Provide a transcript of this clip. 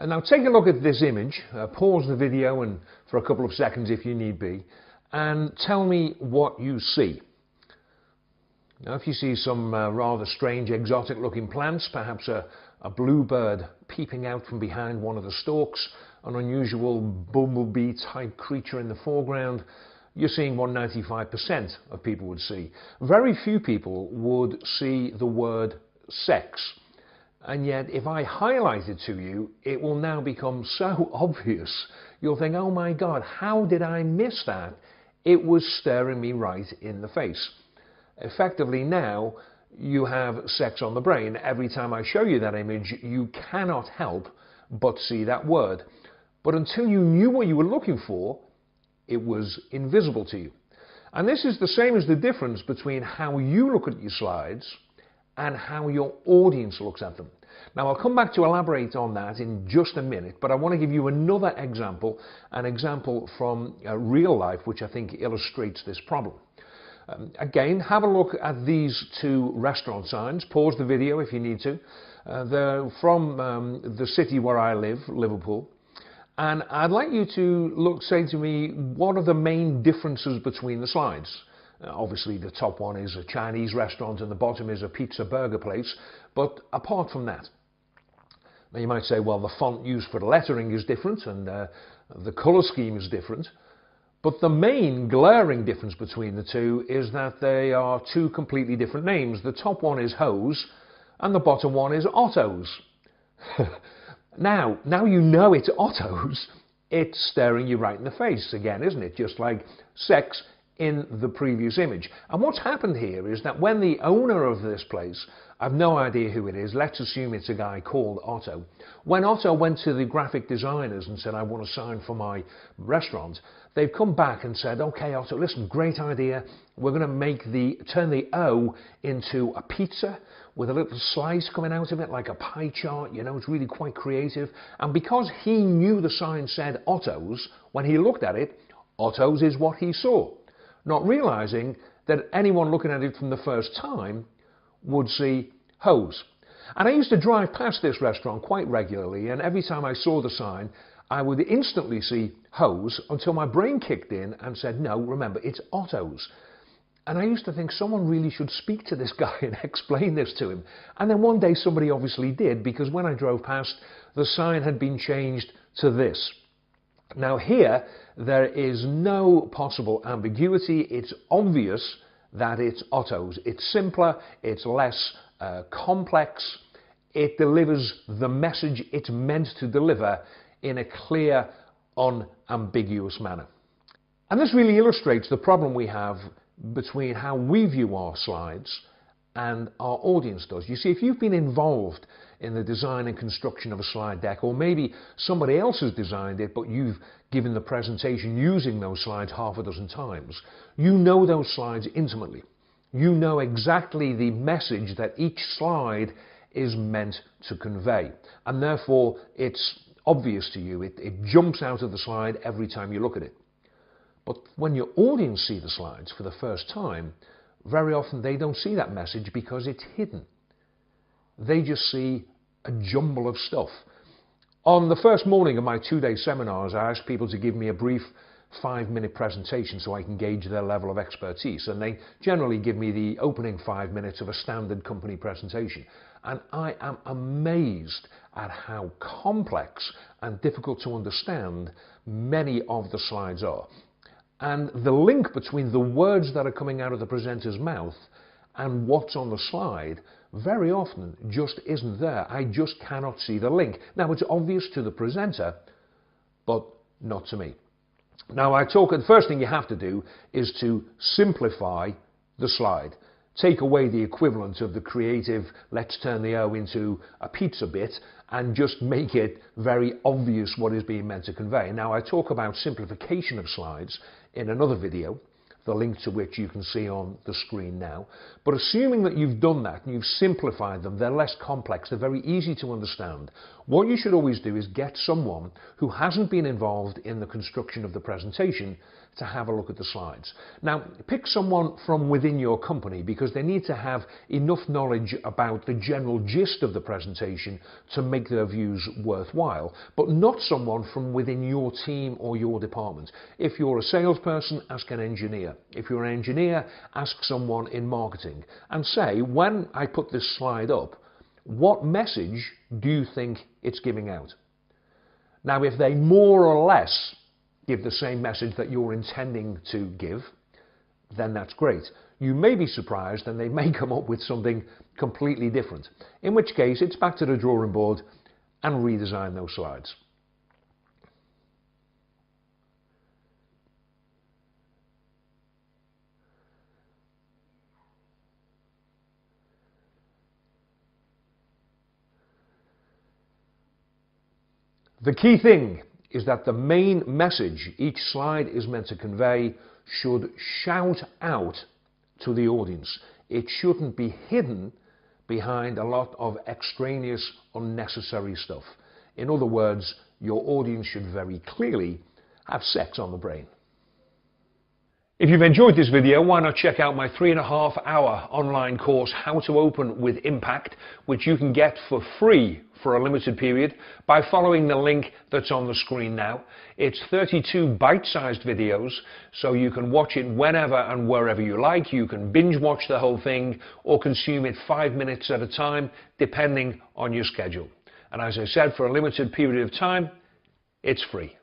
Now take a look at this image, pause the video and for a couple of seconds if you need be, and tell me what you see. Now if you see some rather strange exotic looking plants, perhaps a bluebird peeping out from behind one of the stalks, an unusual bumblebee type creature in the foreground, you're seeing what 95% of people would see. Very few people would see the word sex. And yet, if I highlight it to you, it will now become so obvious. You'll think, oh my God, how did I miss that? It was staring me right in the face. Effectively now, you have sex on the brain. Every time I show you that image, you cannot help but see that word. But until you knew what you were looking for, it was invisible to you. And this is the same as the difference between how you look at your slides and how your audience looks at them. Now I'll come back to elaborate on that in just a minute, but I want to give you another example, an example from real life which I think illustrates this problem. Again, have a look at these two restaurant signs. Pause the video if you need to. They're from the city where I live, Liverpool. And I'd like you to say to me, what are the main differences between the slides? Obviously the top one is a Chinese restaurant and the bottom is a pizza burger place, but apart from that. Now you might say, well, the font used for the lettering is different and the colour scheme is different, but the main glaring difference between the two is that they are two completely different names. The top one is Hose and the bottom one is Otto's. Now you know it's Otto's, it's staring you right in the face again, isn't it? Just like sex in the previous image. And what's happened here is that when the owner of this place, I've no idea who it is, let's assume it's a guy called Otto. When Otto went to the graphic designers and said, I want a sign for my restaurant, they've come back and said, okay Otto, listen, great idea. We're going to turn the O into a pizza with a little slice coming out of it like a pie chart, you know, it's really quite creative. And because he knew the sign said Otto's, when he looked at it, Otto's is what he saw. Not realizing that anyone looking at it from the first time would see Hose. And I used to drive past this restaurant quite regularly, and every time I saw the sign, I would instantly see Hose until my brain kicked in and said, no, remember, it's Otto's. And I used to think someone really should speak to this guy and explain this to him. And then one day somebody obviously did, because when I drove past, the sign had been changed to this. Now here, there is no possible ambiguity. It's obvious that it's Otto's. It's simpler, it's less complex. It delivers the message it's meant to deliver in a clear, unambiguous manner. And this really illustrates the problem we have between how we view our slides and our audience does. You see, if you've been involved in the design and construction of a slide deck, or maybe somebody else has designed it but you've given the presentation using those slides half a dozen times, you know those slides intimately. You know exactly the message that each slide is meant to convey, and therefore it's obvious to you. It jumps out of the slide every time you look at it. But when your audience see the slides for the first time, very often they don't see that message because it's hidden. They just see a jumble of stuff. On the first morning of my 2-day seminars, I asked people to give me a brief 5-minute presentation so I can gauge their level of expertise, and they generally give me the opening 5 minutes of a standard company presentation. And I am amazed at how complex and difficult to understand many of the slides are. And the link between the words that are coming out of the presenter's mouth and what's on the slide very often just isn't there. I just cannot see the link. Now, it's obvious to the presenter, but not to me. Now, the first thing you have to do is to simplify the slide. Take away the equivalent of the creative, let's turn the O into a pizza bit, and just make it very obvious what is being meant to convey. Now, I talk about simplification of slides in another video, the link to which you can see on the screen now. But assuming that you've done that and you've simplified them, they're less complex, they're very easy to understand, what you should always do is get someone who hasn't been involved in the construction of the presentation to have a look at the slides. Now, pick someone from within your company because they need to have enough knowledge about the general gist of the presentation to make their views worthwhile, but not someone from within your team or your department. If you're a salesperson, ask an engineer. If you're an engineer, ask someone in marketing and say, when I put this slide up, what message do you think it's giving out? Now, if they more or less give the same message that you're intending to give, then that's great. You may be surprised and they may come up with something completely different, in which case it's back to the drawing board and redesign those slides. The key thing is that the main message each slide is meant to convey should shout out to the audience. It shouldn't be hidden behind a lot of extraneous, unnecessary stuff. In other words, your audience should very clearly have sex on the brain. If you've enjoyed this video, why not check out my 3.5-hour online course, How to Open with Impact, which you can get for free for a limited period by following the link that's on the screen now. It's 32 bite-sized videos, so you can watch it whenever and wherever you like. You can binge watch the whole thing or consume it 5 minutes at a time, depending on your schedule. And as I said, for a limited period of time, it's free.